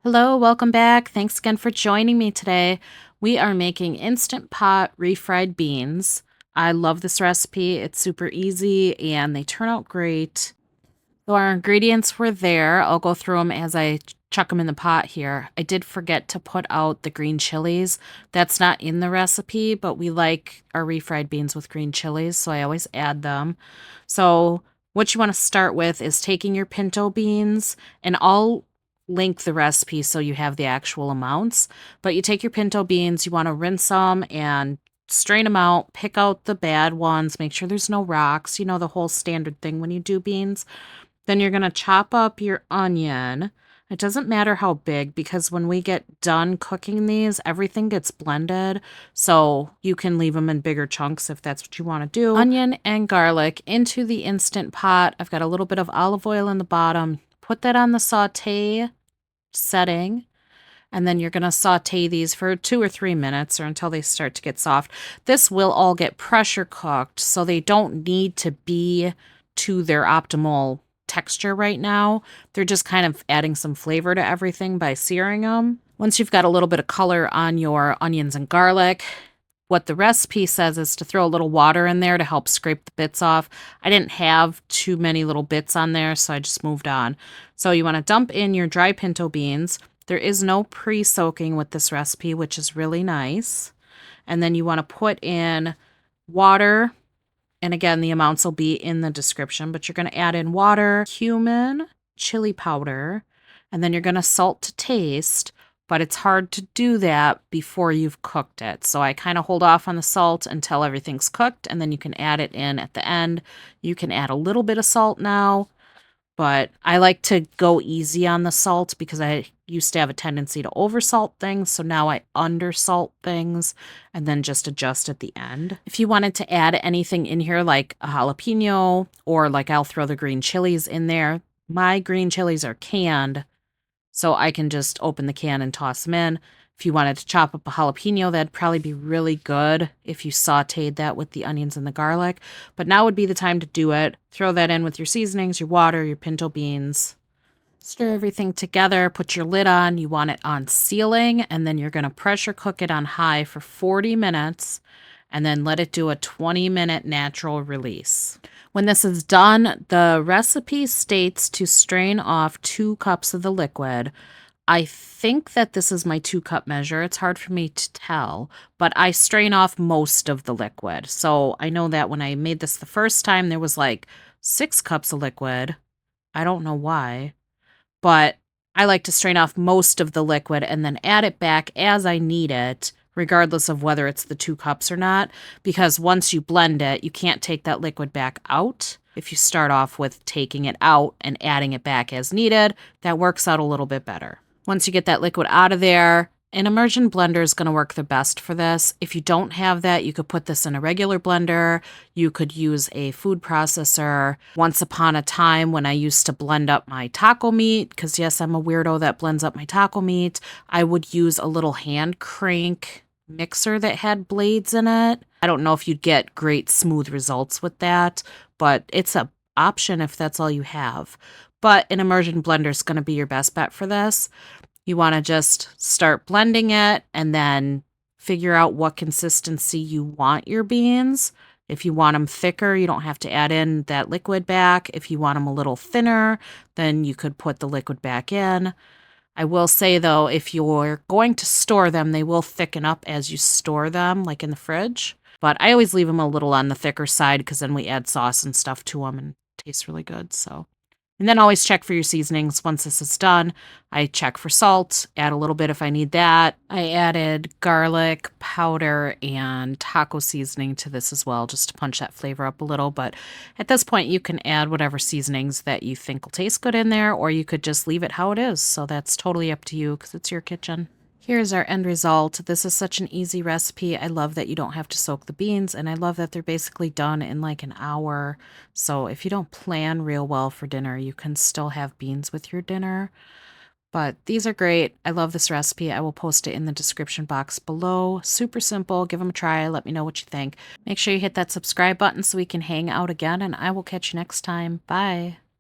Hello, welcome back. Thanks again for joining me today. We are making Instant Pot refried beans. I love this recipe. It's super easy and they turn out great. So our ingredients were there. I'll go through them as I chuck them in the pot here. I did forget to put out the green chilies. That's not in the recipe, but we like our refried beans with green chilies, so I always add them. So what you want to start with is taking your pinto beans, and I'll link the recipe so you have the actual amounts. But you take your pinto beans, you want to rinse them and strain them out, pick out the bad ones, make sure there's no rocks, the whole standard thing when you do beans. Then you're going to chop up your onion. It doesn't matter how big because when we get done cooking these, everything gets blended. So you can leave them in bigger chunks if that's what you want to do. Onion and garlic into the Instant Pot. I've got a little bit of olive oil in the bottom. Put that on the saute setting. And then you're going to saute these for 2 or 3 minutes or until they start to get soft. This will all get pressure cooked, so they don't need to be to their optimal texture right now. They're just kind of adding some flavor to everything by searing them. Once you've got a little bit of color on your onions and garlic, what the recipe says is to throw a little water in there to help scrape the bits off. I didn't have too many little bits on there, so I just moved on. So you want to dump in your dry pinto beans. There is no pre-soaking with this recipe, which is really nice. And then you want to put in water. And again, the amounts will be in the description, but you're going to add in water, cumin, chili powder, and then you're going to salt to taste. But it's hard to do that before you've cooked it. So I kind of hold off on the salt until everything's cooked, and then you can add it in at the end. You can add a little bit of salt now, but I like to go easy on the salt because I used to have a tendency to oversalt things, so now I undersalt things and then just adjust at the end. If you wanted to add anything in here like a jalapeno or like I'll throw the green chilies in there, my green chilies are canned, so I can just open the can and toss them in. If you wanted to chop up a jalapeno, that'd probably be really good if you sauteed that with the onions and the garlic. But now would be the time to do it. Throw that in with your seasonings, your water, your pinto beans. Stir everything together, put your lid on. You want it on sealing, and then you're going to pressure cook it on high for 40 minutes, and then let it do a 20-minute natural release. When this is done, the recipe states to strain off 2 cups of the liquid. I think that this is my 2-cup measure. It's hard for me to tell, but I strain off most of the liquid. So I know that when I made this the first time, there was like 6 cups of liquid. I don't know why, but I like to strain off most of the liquid and then add it back as I need it, regardless of whether it's the 2 cups or not, because once you blend it, you can't take that liquid back out. If you start off with taking it out and adding it back as needed, that works out a little bit better. Once you get that liquid out of there, an immersion blender is going to work the best for this. If you don't have that, you could put this in a regular blender. You could use a food processor. Once upon a time when I used to blend up my taco meat, because yes, I'm a weirdo that blends up my taco meat, I would use a little hand crank mixer that had blades in it. I don't know if you'd get great smooth results with that, but it's an option if that's all you have. But an immersion blender is going to be your best bet for this. You want to just start blending it and then figure out what consistency you want your beans. If you want them thicker, you don't have to add in that liquid back. If you want them a little thinner, then you could put the liquid back in. I will say, though, if you're going to store them, they will thicken up as you store them, like in the fridge. But I always leave them a little on the thicker side because then we add sauce and stuff to them and it tastes really good. And then always check for your seasonings. Once this is done, I check for salt, add a little bit if I need that. I added garlic powder and taco seasoning to this as well, just to punch that flavor up a little. But at this point, you can add whatever seasonings that you think will taste good in there, or you could just leave it how it is. So that's totally up to you because it's your kitchen. Here's our end result. This is such an easy recipe. I love that you don't have to soak the beans, and I love that they're basically done in like an hour. So if you don't plan real well for dinner, you can still have beans with your dinner. But these are great. I love this recipe. I will post it in the description box below. Super simple. Give them a try. Let me know what you think. Make sure you hit that subscribe button so we can hang out again, and I will catch you next time. Bye.